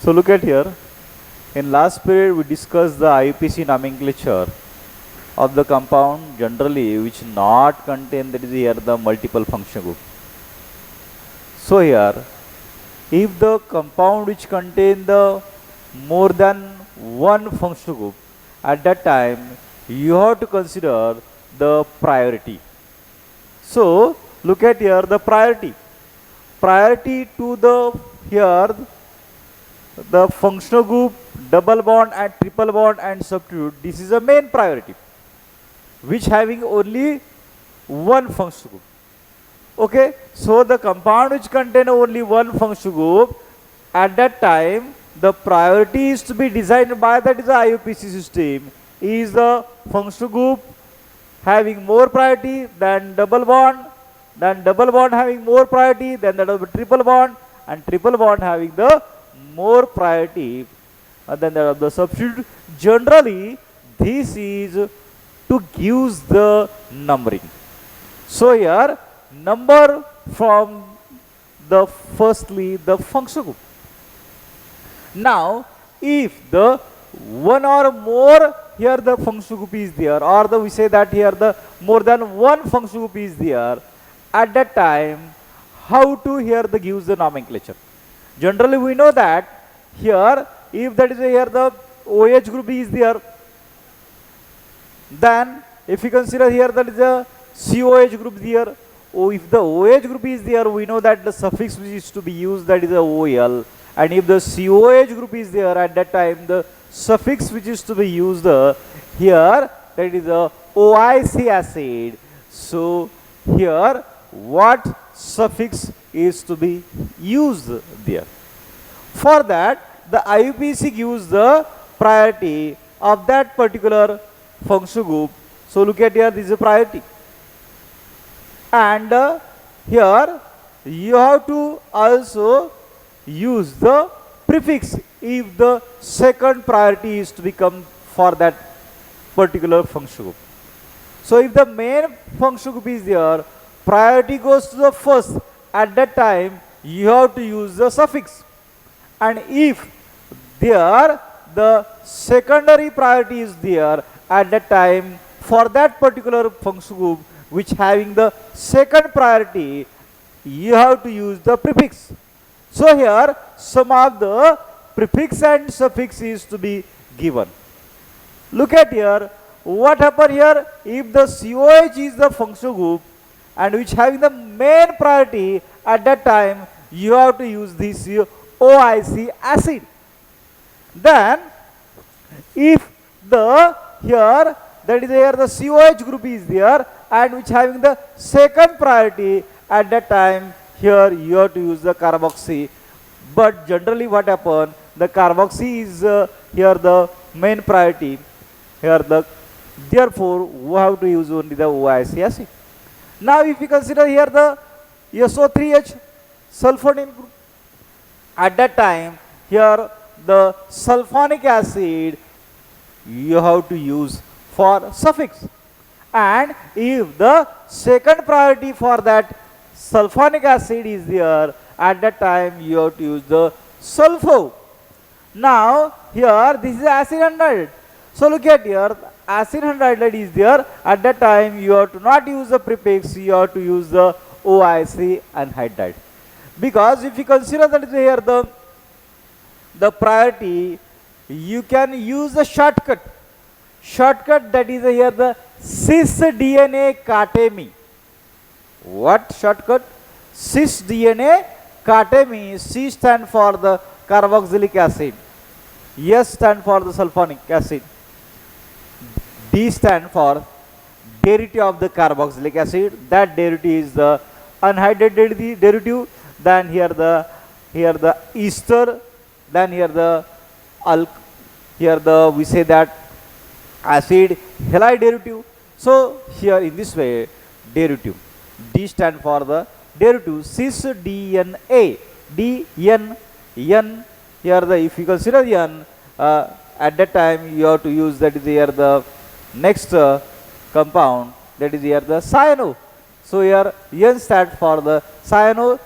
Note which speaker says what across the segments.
Speaker 1: So look at here. In last period we discussed the IUPAC nomenclature of the compound generally which not contain, that is here, the multiple function group. So here, if the compound which contain the more than one functional group, at that time you have to consider the priority. So look at here the priority. Priority to the here the functional group, double bond and triple bond and substitute. This is a main priority, which having only one functional group. Okay, so the compound which contain only one functional group, at that time the priority is to be designed by, that is the IUPAC system, is the functional group having more priority than double bond, then double bond having more priority than the triple bond, and triple bond having the more priority than that of the substitute. Generally, this is to give the numbering. So here, number from the firstly the function group. Now, if the one or more here the function group is there, or we say that here the more than one function group is there, at that time, how to here the gives the nomenclature. Generally, we know that here, if that is here the OH group is there, then if you consider here that is a COH group there, if the OH group is there, we know that the suffix which is to be used, that is a OL, and if the COH group is there, at that time the suffix which is to be used here, that is a OIC acid. So here what suffix is to be used there? For that, the IUPAC gives the priority of that particular function group. So look at here, this is a priority. And here you have to also use the prefix if the second priority is to become for that particular function group. So if the main function group is there, priority goes to the first, at that time you have to use the suffix. And if there the secondary priority is there, at that time for that particular function group which having the second priority, you have to use the prefix. So here some of the prefix and suffix is to be given. Look at here, what happen here, if the COH is the function group and which having the main priority, at that time you have to use this OIC acid. Then if the here that is here the COH group is there and which having the second priority, at that time here you have to use the carboxy. But generally what happen, the carboxy is here the main priority here, therefore we have to use only the OIC acid. Now if you consider here the SO3H sulfonine group, at that time here the sulfonic acid you have to use for suffix. And if the second priority for that sulfonic acid is there, at that time you have to use the sulfo. Now here this is acid anhydride. So look at here, acid anhydride is there, at that time you have to not use the prefix, you have to use the OIC anhydride. Because if you consider that is here the priority, you can use the shortcut. Shortcut, that is here the cis DNA catemi. What shortcut? Cis DNA catemi. C stand for the carboxylic acid, S stand for the sulfonic acid, D stand for derivative of the carboxylic acid. That derivative is the anhydride derivative. Then here the ester. Then here the we say that acid halide derivative. So here in this way derivative, D stand for the derivative, cis DNA, D N N. Here the if you consider N, at that time you have to use, that is here the next compound, that is here the cyano. So here N stand for the cyano,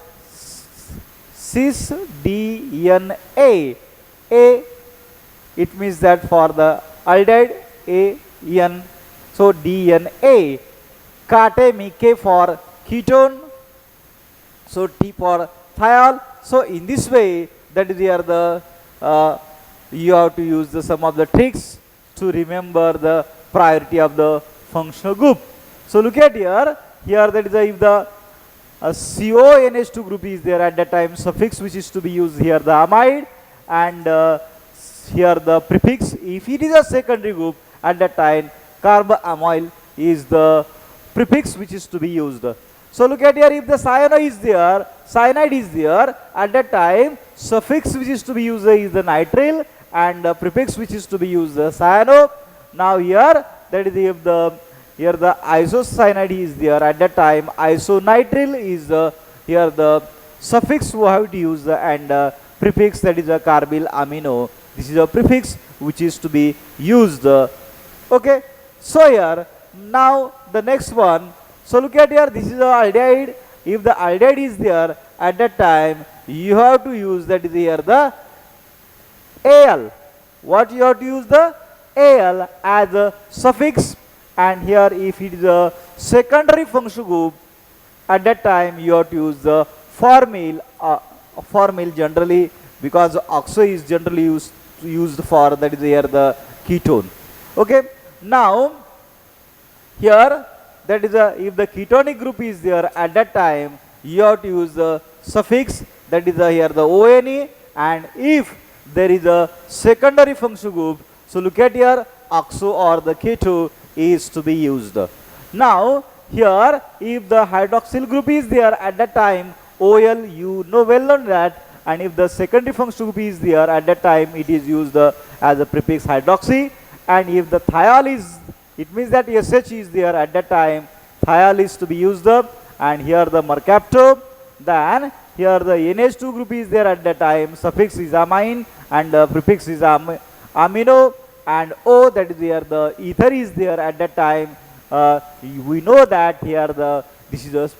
Speaker 1: cis DNA. A, it means that for the aldehyde A, N, so DNA. Kate me K for ketone, so T for thiol. So in this way, that is here the you have to use some of the tricks to remember the priority of the functional group. So look at here. Here that is if the CONH2 group is there at that time, suffix which is to be used here the amide, and here the prefix. If it is a secondary group at that time, carbamyl is the prefix which is to be used. So look at here, if the cyanide is there at that time, suffix which is to be used is the nitrile, and the prefix which is to be used the cyano. Now here, that is if the here the isocyanide is there at that time, isonitrile is here the suffix we have to use, and prefix, that is a carbyl amino. This is a prefix which is to be used. Okay, so here now the next one. So look at here, this is a aldehyde. If the aldehyde is there at that time, you have to use, that is here the Al. What you have to use? The Al as a suffix, and here if it is a secondary functional group, at that time you have to use the formyl, formyl generally, because oxo is generally used for, that is here the ketone. Okay, now here, that is if the ketonic group is there at that time, you have to use the suffix, that is here the ONE, and if there is a secondary functional group, so look at here, oxo or the keto is to be used. Now here, if the hydroxyl group is there at that time, OL, you know well known that, and if the secondary functional group is there at that time, it is used as a prefix hydroxy, and if the thiol is, it means that SH is there at that time, thiol is to be used, and here the mercapto. Then here the NH2 group is there at that time, suffix is amine, and the prefix is amino, and O, that is here the ether is there at that time. We know that here this is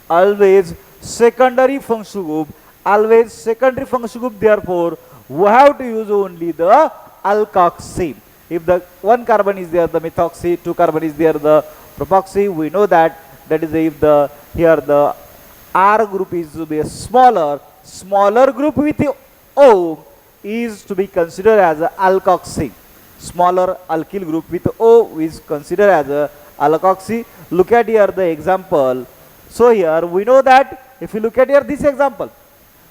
Speaker 1: always secondary functional group, always secondary functional group. Therefore, we have to use only the alkoxy. If the one carbon is there, the methoxy, two carbon is there, the propoxy, we know that is if the here the R group is to be a smaller group with the O is to be considered as a alkoxy. Smaller alkyl group with O is considered as a alkoxy. Look at here the example. So here we know that if you look at here this example.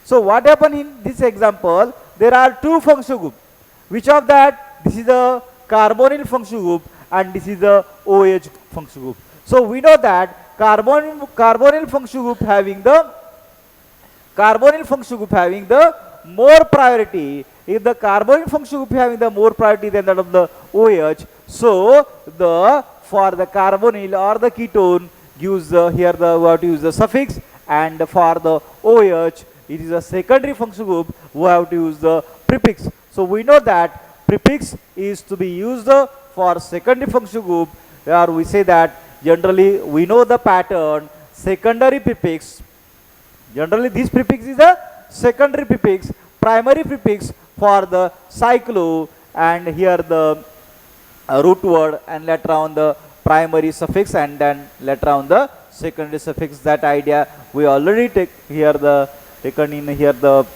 Speaker 1: So what happened in this example? There are two functional groups. Which of that? This is the carbonyl functional group, and this is the OH functional group. So we know that carbonyl functional group having the more priority. If the carbonyl functional group having the more priority than that of the OH, so for the carbonyl or the ketone gives here the we have to use the suffix, and for the OH it is a secondary functional group, we have to use the prefix. So we know that prefix is to be used for secondary functional group, where we say that generally we know the pattern, secondary prefix, generally this prefix is a secondary prefix, primary prefix for the cyclo, and here the root word, and later on the primary suffix, and then later on the secondary suffix. That idea we already taken in here the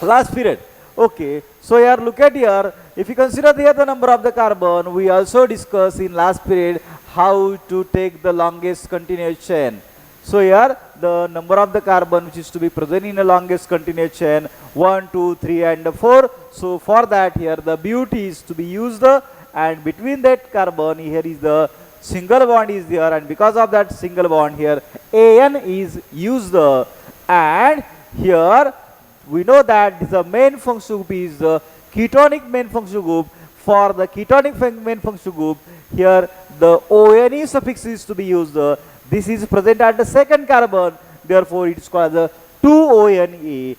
Speaker 1: last period. Okay, so here look at here, if you consider here the number of the carbon, we also discussed in last period how to take the longest continuous chain. So here the number of the carbon which is to be present in the longest continuous chain, 1, 2, 3 and 4. So for that here the bute is to be used, and between that carbon here is the single bond is there, and because of that single bond here AN is used, and here we know that the main functional group is the ketonic main functional group. For the ketonic main functional group, here the ONE suffix is to be used. This is present at the second carbon, therefore it is called as 2ONE.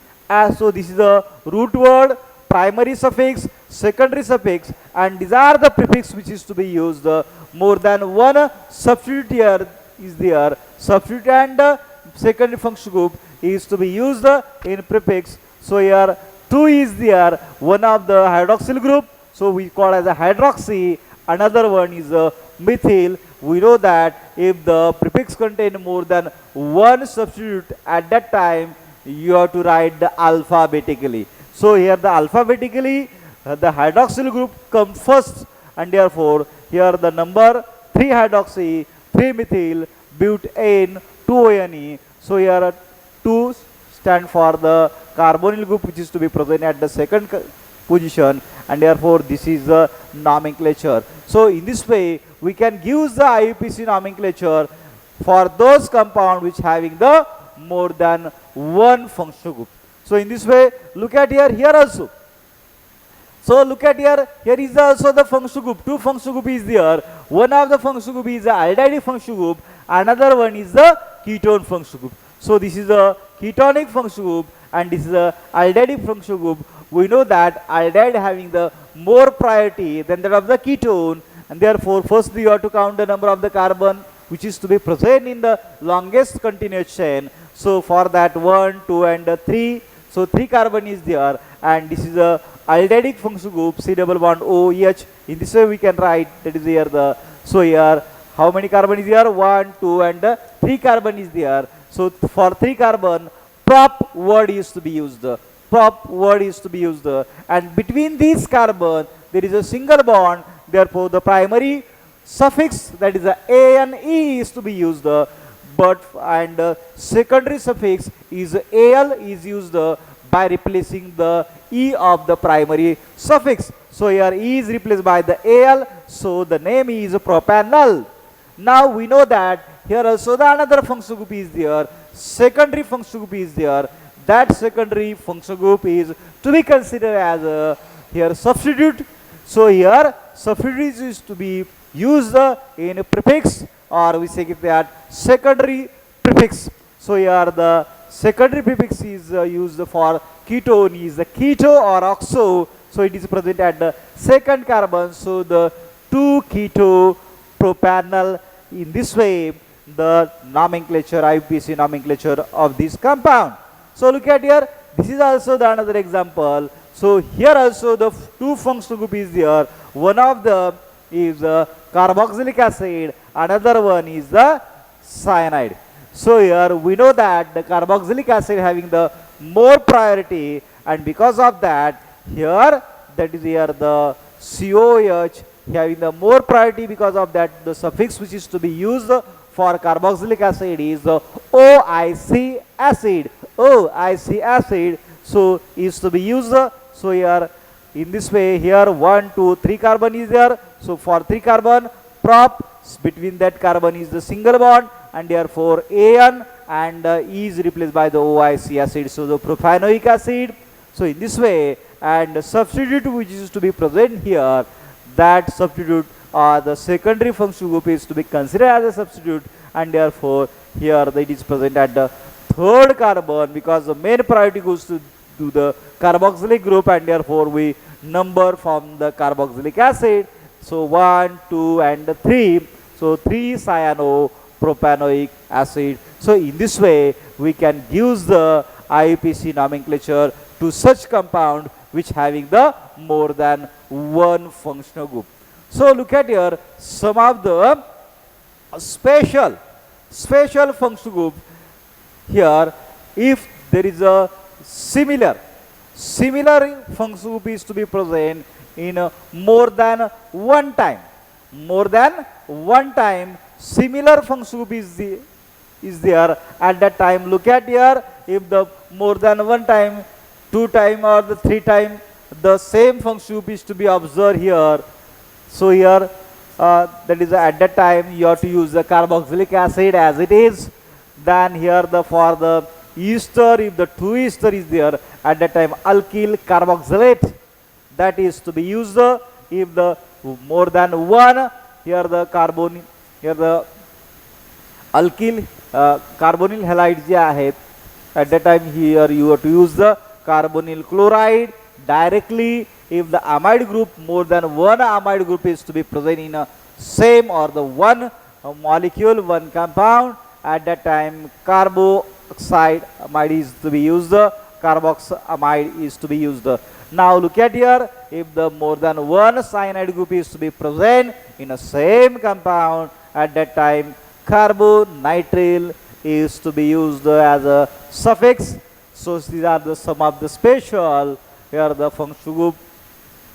Speaker 1: So this is the root word, primary suffix, secondary suffix, and these are the prefix which is to be used. More than one substitute here is there. Substitute and secondary functional group is to be used in prefix. So here 2 is there, one of the hydroxyl group, so we call as a hydroxy, another one is a methyl. We know that if the prefix contain more than one substitute at that time, you have to write the alphabetically. So here the alphabetically, the hydroxyl group comes first, and therefore here the number 3 hydroxy, 3 methyl, butane, 2ONE. So here 2 stand for the carbonyl group which is to be present at the second position, and therefore this is the nomenclature. So in this way we can use the IUPAC nomenclature for those compounds which having the more than one functional group. So in this way, look at here also. So look at here is also the functional group. 2 functional group is there. One of the functional group is the aldehyde functional group, another one is the ketone functional group. So this is a ketonic functional group and this is a aldehyde functional group. We know that aldehyde having the more priority than that of the ketone, and therefore firstly you have to count the number of the carbon which is to be present in the longest continuous chain. So for that 1, 2 and 3, so 3 carbon is there, and this is a aldehydic functional group, C double bond OH. In this way we can write, that is here the, so here how many carbon is there? 1, 2 and 3 carbon is there. So for 3 carbon, prop word is to be used. Prop word is to be used, and between these carbon there is a single bond, therefore the primary suffix, that is a ANE, is to be used, but and secondary suffix is AL is used by replacing the E of the primary suffix. So here E is replaced by the AL, so the name is propanol. Now we know that here also the another functional group is there, secondary functional group is there. That secondary functional group is to be considered as a here substitute. So here substitute is to be used in a prefix, or we say that secondary prefix. So here the secondary prefix is used for ketone is the keto or oxo. So it is present at the second carbon. So the 2-keto propanol. In this way the nomenclature, IUPAC nomenclature of this compound. So look at here, this is also the another example. So here also the 2 functional group is there. One of the is carboxylic acid, another one is the cyanide. So here we know that the carboxylic acid having the more priority, and because of that here, that is here the COH having the more priority, because of that the suffix which is to be used for carboxylic acid is OIC acid. OIC acid, so is to be used. So here in this way here 1, 2, 3 carbon is there. So for 3 carbon, prop between that carbon is the single bond, and therefore AN and E is replaced by the OIC acid, so the profanoic acid. So in this way, and the substitute which is to be present here, that substitute or the secondary functional group is to be considered as a substitute, and therefore here it is present at the 3rd carbon, because the main priority goes to the carboxylic group, and therefore we number from the carboxylic acid. So 1, 2 and 3, so 3 cyanopropanoic acid. So in this way we can use the IUPAC nomenclature to such compound which having the more than one functional group. So look at here some of the special functional group. Here if there is a similar functional group is to be present in more than one time, similar functional group is there at that time. Look at here, if the more than one time, 2 time or the 3 time, the same functional group is to be observed here. So here that is at that time you have to use the carboxylic acid as it is. Then here for the ester, if the 2 ester is there, at that time alkyl carboxylate, that is to be used. If the more than one, here the carbon, here the alkyl carbonyl halide जे आहेत, at that time here you have to use the carbonyl chloride directly. If the amide group, more than one amide group is to be present in a same or the one molecule, one compound, at that time carboxide amide is to be used, carboxamide is to be used. Now look at here, if the more than one cyanide group is to be present in a same compound, at that time carbonitrile is to be used as a suffix. So these are the some of the special here the functional group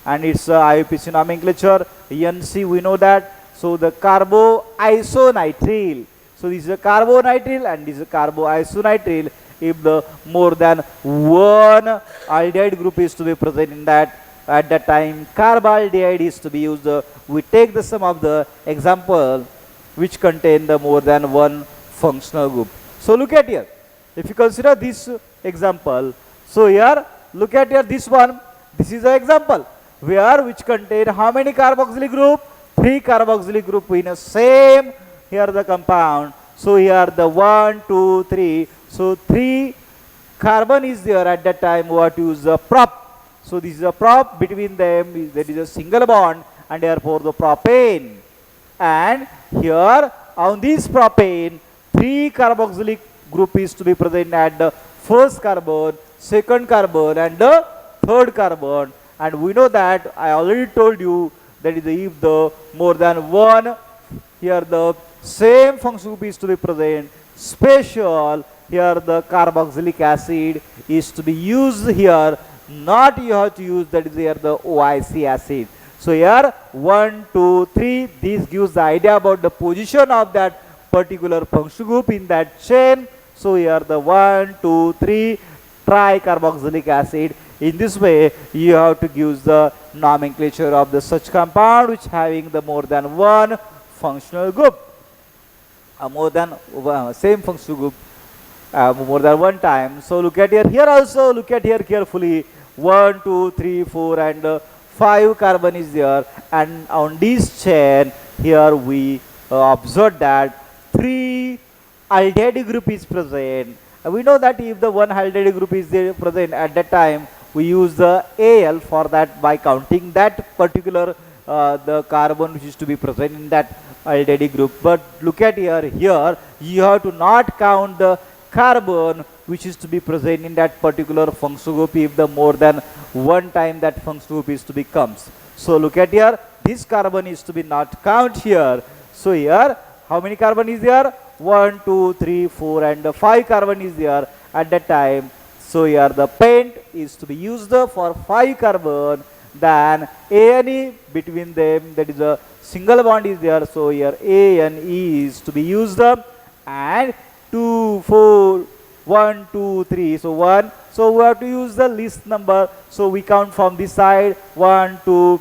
Speaker 1: and its IUPAC nomenclature. NC we know that. So the carboisonitrile. So this is a carbonitrile and this is a carboisonitrile. If the more than one aldehyde group is to be present in that, at that time carbaldehyde is to be used. We take the sum of the example which contain the more than one functional group. So look at here. If you consider this example, so here look at here this one. This is an example where which contain how many carboxylic group? 3 carboxylic group in a same here the compound. So here the 1, 2, 3. So 3 carbon is there at that time. What use the prop? So this is a prop between them. There is a single bond and therefore the propane. And here on this propane, 3 carboxylic group is to be present at the first carbon, second carbon and the third carbon. And we know that I already told you that is if the more than one here the same function group is to be present, special here the carboxylic acid is to be used here, not you have to use that is here the OIC acid. So here 1, 2, 3, this gives the idea about the position of that particular function group in that chain. So here the 1, 2, 3 tricarboxylic acid. In this way you have to use the nomenclature of the such compound which having the more than one functional group, more than same functional group more than one time. So look at here, here also look at here carefully, 1, 2, 3, 4 and 5 carbon is there, and on this chain here we observe that 3 aldehyde group is present. We know that if the one aldehyde group is there present at that time, we use the Al for that by counting that particular the carbon which is to be present in that aldehyde group. But look at here, here you have to not count the carbon which is to be present in that particular functional group if the more than one time that functional group is to be comes. So look at here, this carbon is to be not count here. So here how many carbon is there? 1, 2, 3, 4 and 5 carbon is there at that time. So here the paint is to be used for 5 carbon, then A and E between them, that is a single bond is there. So here A and E is to be used and 2, 4, 1, 2, 3. So 1. So we have to use the least number. So we count from this side 1, 2,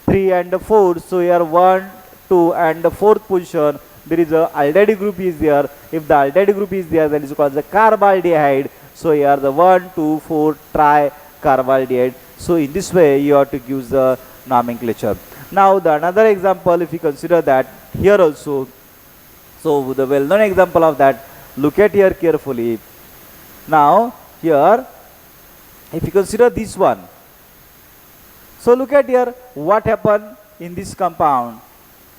Speaker 1: 3 and 4. So here 1, 2 and the fourth position there is a aldehyde group is there. If the aldehyde group is there, then it is called the carbaldehyde. So here the 1, 2, 4 tricarbaldehyde. So in this way you have to use the nomenclature. Now the another example, if you consider that here also, so the well-known example of that, look at here carefully. Now here if you consider this one, so look at here what happened in this compound.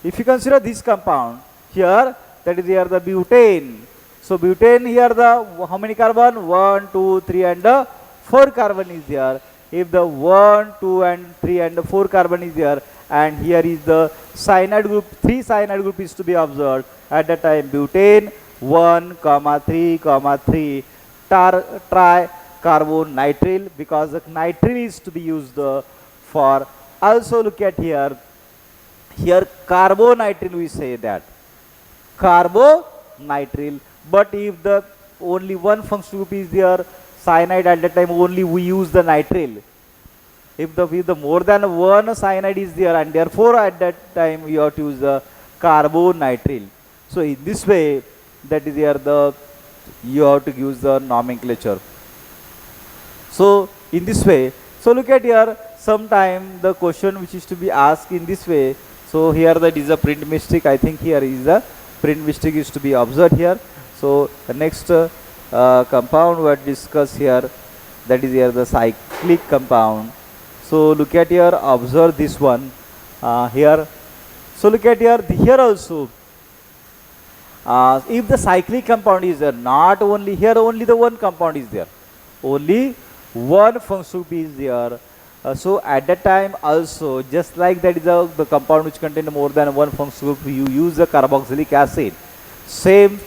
Speaker 1: If you consider this compound here, that is here the butane. So butane here the how many carbon? 1, 2, 3 and 4 carbon is there. If the 1, 2 and 3 and 4 carbon is there, and here is the cyanide group, 3 cyanide group is to be observed at that time. Butane 1, 3, 3 tricarbonitrile, because the nitrile is to be used for. Also look at here, here carbonitrile we say that carbonitrile. But if the only one functional group is there, cyanide, at that time only we use the nitrile. If the more than one cyanide is there, and therefore at that time you have to use the carbonitrile. So in this way, that is here the you have to use the nomenclature. So in this way, so look at here, sometime the question which is to be asked in this way. So here that is a print mistake. I think here is a print mistake is to be observed here. So the next compound we discuss here, that is here the cyclic compound. So look at here, observe this one here. So look at here, here also. If the cyclic compound is there, not only here, only the one compound is there. only one functional group is there. So at that time also, just like that is the compound which contain more than one functional group, you use the carboxylic acid. Same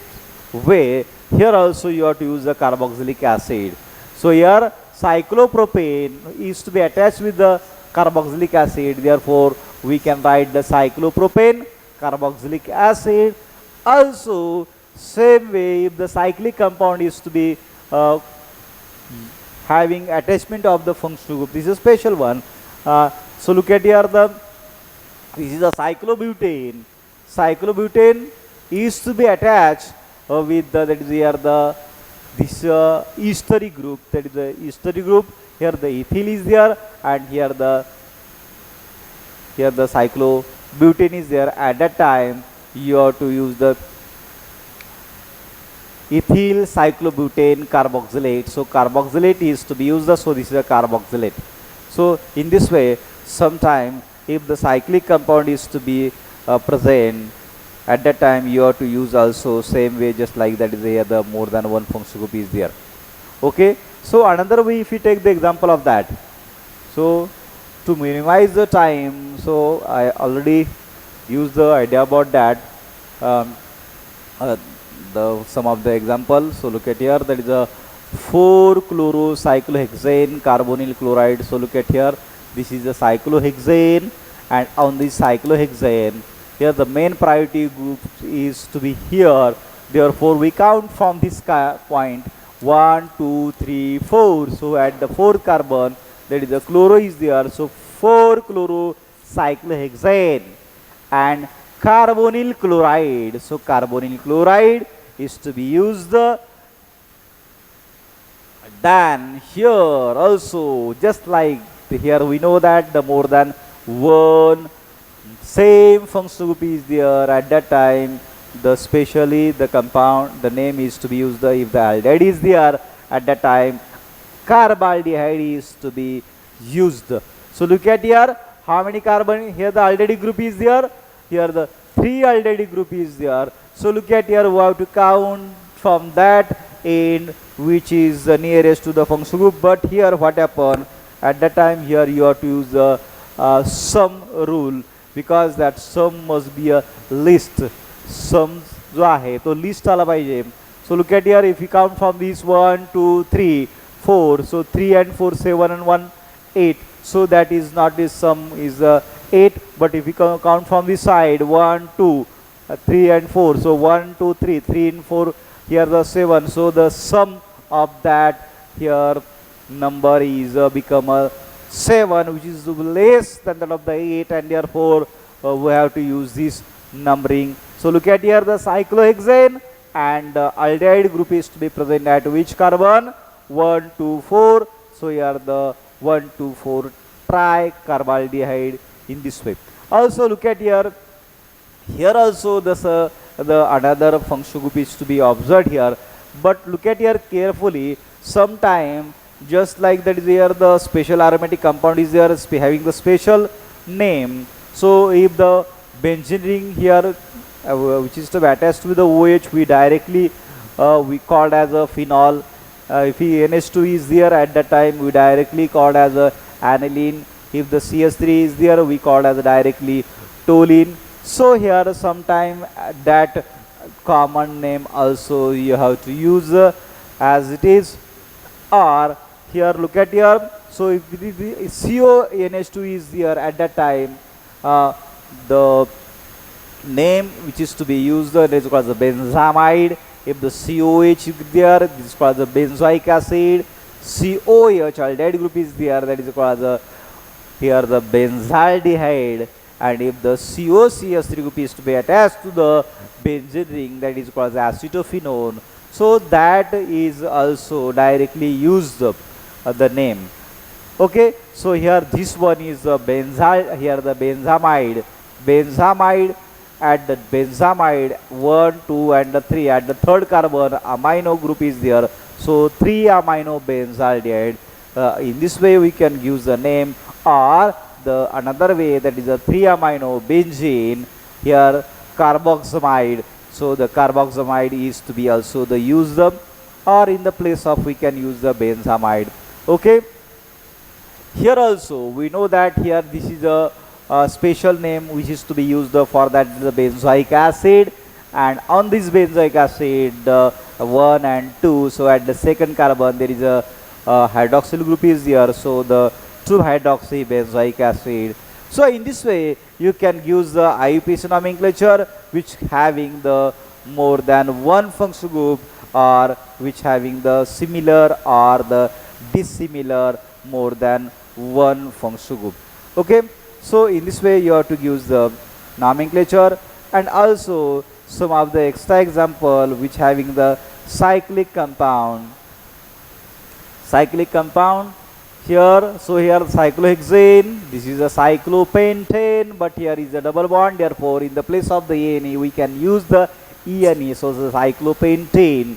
Speaker 1: way here also you have to use the carboxylic acid. So here cyclopropane is to be attached with the carboxylic acid, therefore we can write the cyclopropane carboxylic acid. Also same way, if the cyclic compound is to be having attachment of the functional group, this is a special one. So look at here, this is a cyclobutane. Cyclobutane is to be attached with that is here this ester group, that is the ester group. Here the ethyl is there, and here the cyclobutane is there. At that time you have to use the ethyl cyclobutane carboxylate. So carboxylate is to be used, so this is a carboxylate. So in this way, sometime if the cyclic compound is to be present, at that time you have to use also same way, just like that is here the more than one functional group is there. Okay, so another way, if you take the example of that, so to minimize the time, so I already used the idea about that. Some of the examples. So look at here, that is a 4-chlorocyclohexane carbonyl chloride. So look at here, this is a cyclohexane, and on this cyclohexane, here the main priority group is to be here. Therefore we count from this point 1, 2, 3, 4. So at the 4th carbon, that is the chloro is there. So 4-chlorocyclohexane and carbonyl chloride. So carbonyl chloride is to be used. Then here also, just like here we know that the more than one same functional group is there, at that time the specially the compound, the name is to be used. If the aldehyde is there, at that time carbaldehyde is to be used. So look at here, how many carbon, here the aldehyde group is there, here the 3 aldehyde group is there. So look at here, we have to count from that end which is nearest to the functional group. But here what happened, at that time here you have to use the sum rule, because that sum must be a list. Sum जो आहे तो list आला पाहिजे. So look at here, if you count from these 1, 2, 3, 4, so 3 and 4, 7 and 1, 8. So that is not this sum is 8, but if you count from this side 1, 2, 3 and 4, so 1, 2, 3, 3 and 4, here the 7. So the sum of that here number is become a 7, which is less than that of the 8, and therefore we have to use this numbering. So look at here, the cyclohexane and aldehyde group is to be present at which carbon? 1, 2, 4. So here the 1, 2, 4 tricarbaldehyde in this way. Also look at here, here also the another functional group is to be observed here. But look at here carefully, sometime just like that is here the special aromatic compound is there having the special name. So if the benzene ring here which is to be attached with the OH, we directly we called as a phenol. If NH2 is there, at that time we directly called as a aniline. If the CS3 is there, we called as directly toluene. So here sometime that common name also you have to use as it is. Or here look at here, so if the CONH2 is there, at that time the name which is to be used is called the benzamide. If the COH is there, this is called the benzoic acid. COH aldehyde group is there, that is called the here the benzaldehyde. And if the COCH3 group is to be attached to the benzene ring, that is called as acetophenone. So that is also directly used the name. Okay, so here this one is the benzal, here the benzamide. Benzamide, at the benzamide 1, 2 and the 3, at the 3rd carbon amino group is there. So 3 amino benzaldehyde. In this way we can use the name, or the another way, that is a 3 amino benzene, here carboxamide. So the carboxamide is to be also the used or in the place of we can use the benzamide. Okay, here also we know that here this is a special name which is to be used for that the benzoic acid, and on this benzoic acid 1 and 2, so at the second carbon there is a hydroxyl group is here, so the 2 hydroxy benzoic acid. So in this way you can use the IUPAC nomenclature which having the more than one functional group, or which having the similar or the dissimilar more than one functional group. Okay, so in this way you have to use the nomenclature, and also some of the extra example which having the cyclic compound. Cyclic compound here, so here cyclohexane, this is a cyclopentane, but here is a double bond, therefore in the place of the ANE we can use the ENE, so the cyclopentane.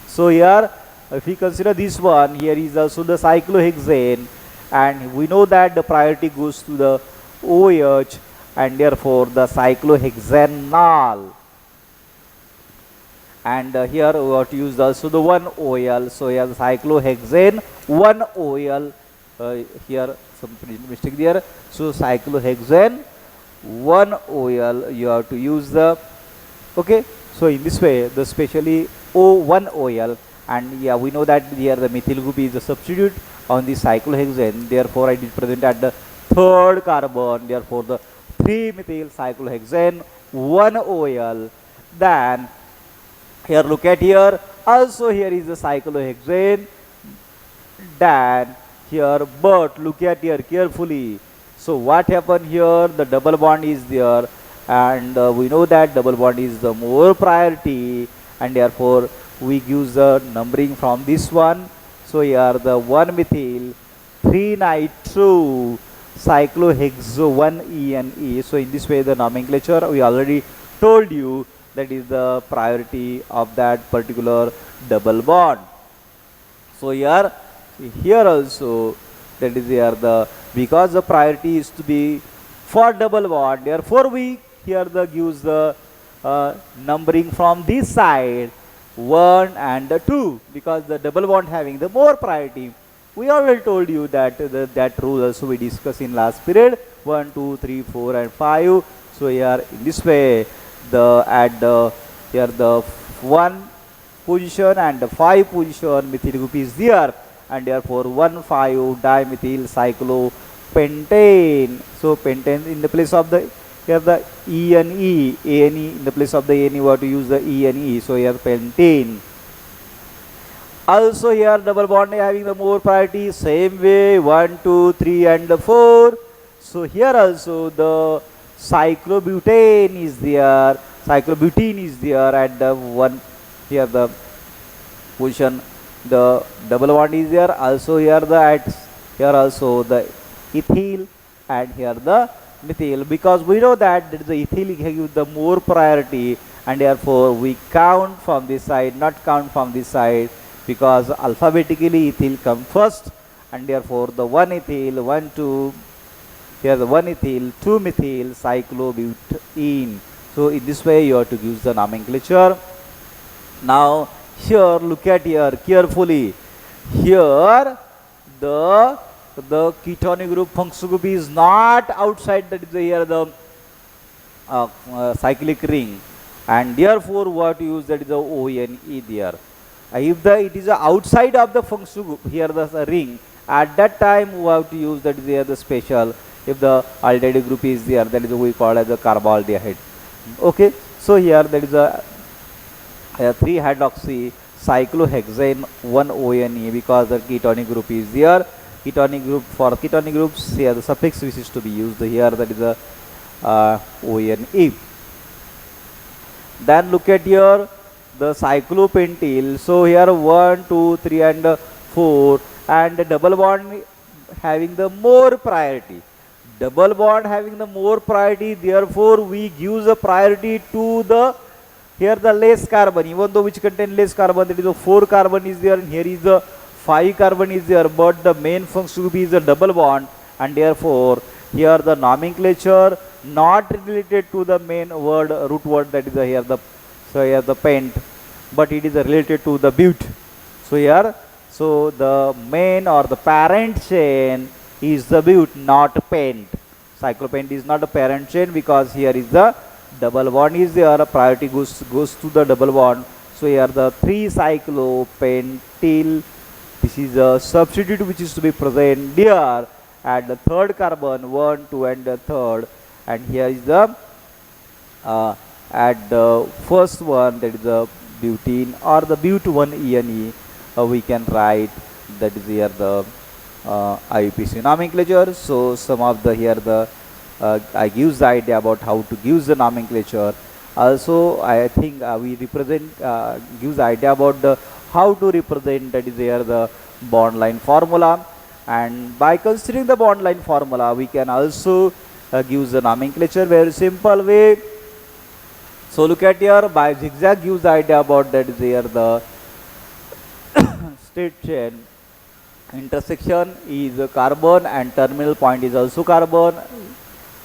Speaker 1: So here if we consider this one, here is also the cyclohexane, and we know that the priority goes to the OH, and therefore the cyclohexanol. And here we have to use also the 1 OL, so here the cyclohexane 1 OL, here some mistake there, so cyclohexane 1 OL you have to use the, okay, so in this way the specially O1 OL, and yeah we know that here the methyl group is the substitute on the cyclohexane, therefore I did present at the third carbon, therefore the 3-methyl cyclohexane 1 OL. Then here look at here, also here is the cyclohexane, then here, but look at here carefully. So what happened here, the double bond is there, and we know that double bond is the more priority, and therefore we use the numbering from this one. So here the 1-methyl 3-nitro cyclohexo 1 ENE. So in this way the nomenclature we already told you, that is the priority of that particular double bond. So here also that is here the, because the priority is to be for double bond, therefore we here the gives the numbering from this side 1 and 2, because the double bond having the more priority. We already told you that that rule also we discussed in last period, 1, 2, 3, 4 and 5. So here in this way the at the here the 1 position and the 5 position methyl group is there, and therefore 1,5 dimethyl cyclopentane. So pentane in the place of the, here the ANE in the place of the ANE we have to use the ENE, so here pentane. Also here double bond having the more priority, same way 1, 2, 3 and 4. So here also the cyclobutane is there, cyclobutene is there at the 1, here the position the double bond is there, also here the at here also the ethyl, and here the methyl, because we know that the ethyl gives the more priority, and therefore we count from this side, not count from this side, because alphabetically ethyl come first, and therefore the 1-ethyl 1, 2, here the 1-ethyl 2-methyl cyclobutene. So in this way you have to use the nomenclature. Now here look at here carefully, here the ketonic group functional group is not outside, that is here the cyclic ring, and therefore what to use, that is the ONE there. If it is outside of the functional group, here the ring, at that time we have to use, that is here the special, if the aldehyde group is there, that is we call as the carbaldehyde. Okay, so here that is a 3-hydroxy cyclohexane 1 ONE, because the ketonic group is there. Ketonic group, for ketonic groups here the suffix which is to be used here, that is a ONE. Then look at here the cyclopentyl. So here 1, 2, 3 and 4, and the double bond having the more priority. Double bond having the more priority, therefore we give the priority to the, here the less carbon, even though which contain less carbon, that is the 4 carbon is there, and here is the 5 carbon is there, but the main function group is a double bond, and therefore here the nomenclature not related to the main word, root word, that is the, here the, so here the pent, but it is related to the but. So here, so the main or the parent chain is the but, not pent. Cyclopent is not a parent chain because here is the double bond is there. Priority goes to the double bond. So here the 3-cyclopentyl. This is a substitute which is to be present here at the third carbon, 1, 2, and the third. And here is the at the first one, that is the butene or the but1 ene. We can write that is here the IUPAC nomenclature. So some of the here the I gives the idea about how to use the nomenclature. Also, I think we represent gives the idea about the how to represent, that is here the bond line formula. And by considering the bond line formula, we can also give the nomenclature very simple way. So look at here, by zigzag gives the idea about, that is here the state chain. Intersection is a carbon and terminal point is also carbon,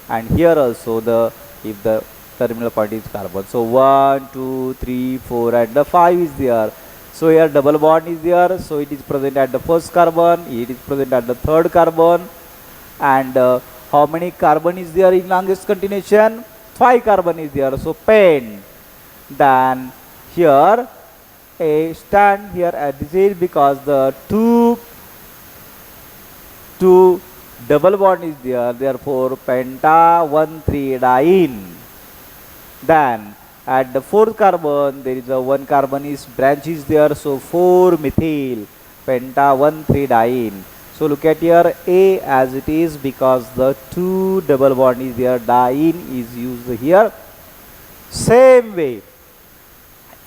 Speaker 1: and here also the if the terminal point is carbon. So 1, 2, 3, 4, and the 5 is there. So here double bond is there, so it is present at the first carbon, it is present at the third carbon. And how many carbon is there in longest continuation? 5 carbon is there, so pent. Then here a stand here at this is because the two double bond is there, therefore penta 1,3-diene. Then at the fourth carbon there is a one carbon is branch is there, so 4-methyl penta 1,3-diene. So look at here, A as it is because the two double bond is there, diene is used here. Same way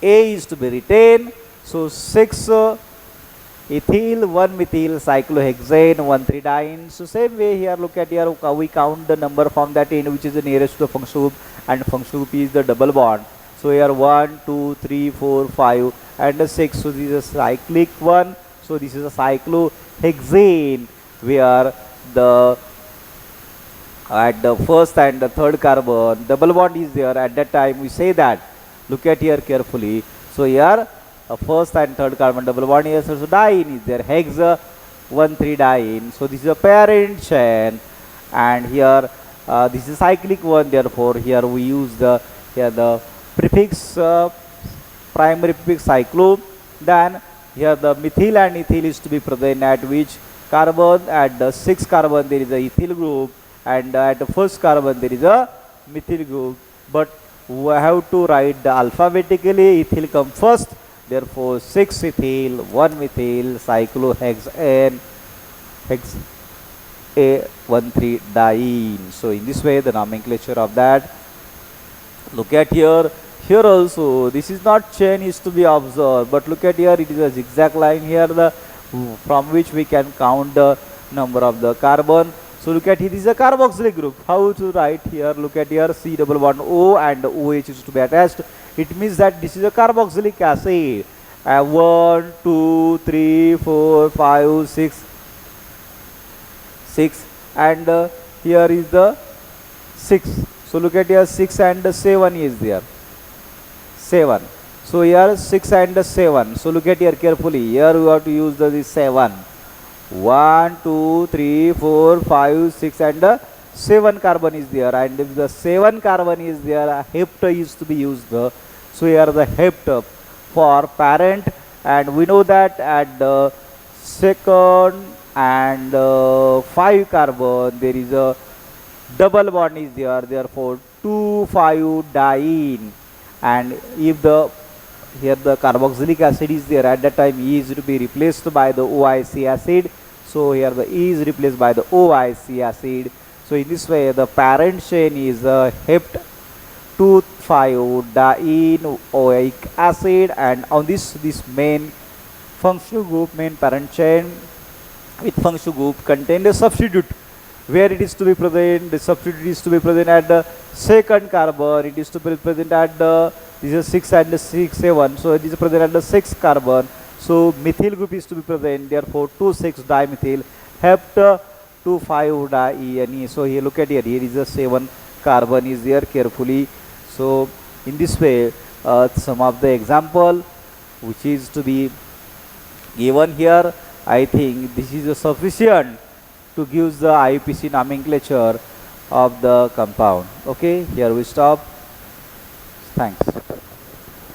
Speaker 1: A is to be retained, so 6-ethyl 1-methyl cyclohexane 1,3-diene. So same way here, look at here, we count the number from that end which is the nearest to the functional group, and functional group is the double bond. So here 1, 2, 3, 4, 5 and 6. So this is a cyclic one. So this is a cyclohexane where the at the first and the third carbon double bond is there. At that time we say that, look at here carefully. So here first and third carbon double bond is, so diene is there, hex 1,3-diene. So this is a parent chain, and here this is cyclic one, therefore here we use the prefix primary prefix cyclo. Then here the methyl and ethyl is to be present at which carbon? At the 6th carbon there is a ethyl group, and at the first carbon there is a methyl group. But we have to write the alphabetically. Ethyl come first, therefore 6-ethyl 1-methyl cyclohexane hex A13-diene. So in this way the nomenclature of that. Look at here. Here also this is not chain is to be observed, but look at here, it is a zigzag line here from which we can count the number of the carbon. So look at here, this is a carboxylic group. How to write here? Look at here, C double bond O and OH is to be attached. It means that this is a carboxylic acid. 1, 2, 3, 4, 5, 6, and here is the 6. So look at here, 6 and 7 is there. 7. So here 6 and 7. So look at here carefully. Here we have to use the 7. 1, 2, 3, 4, 5, 6 and 7 carbon is there. And if the 7 carbon is there, a hept is to be used. So here the hept for parent, and we know that at the second and 5 carbon there is a double bond is there, therefore 2,5-diene. And if the here the carboxylic acid is there, at that time E is to be replaced by the OIC acid. So here the E is replaced by the OIC acid. So in this way the parent chain is hept 2,5-dienoic acid, and on this main functional group, main parent chain with functional group contain a substitute where it is to be present. The substitute is to be present at the second carbon. It is to be present at the, this is 6 and 6, 7. So it is present at the 6th carbon. So methyl group is to be present. Therefore 2,6-dimethyl hept 2,5-diene. So here look at here. Here is a 7 carbon is there carefully. So in this way, some of the example which is to be Given here, I think this is sufficient to give the IUPAC nomenclature of the compound. Okay, here we stop. Thanks.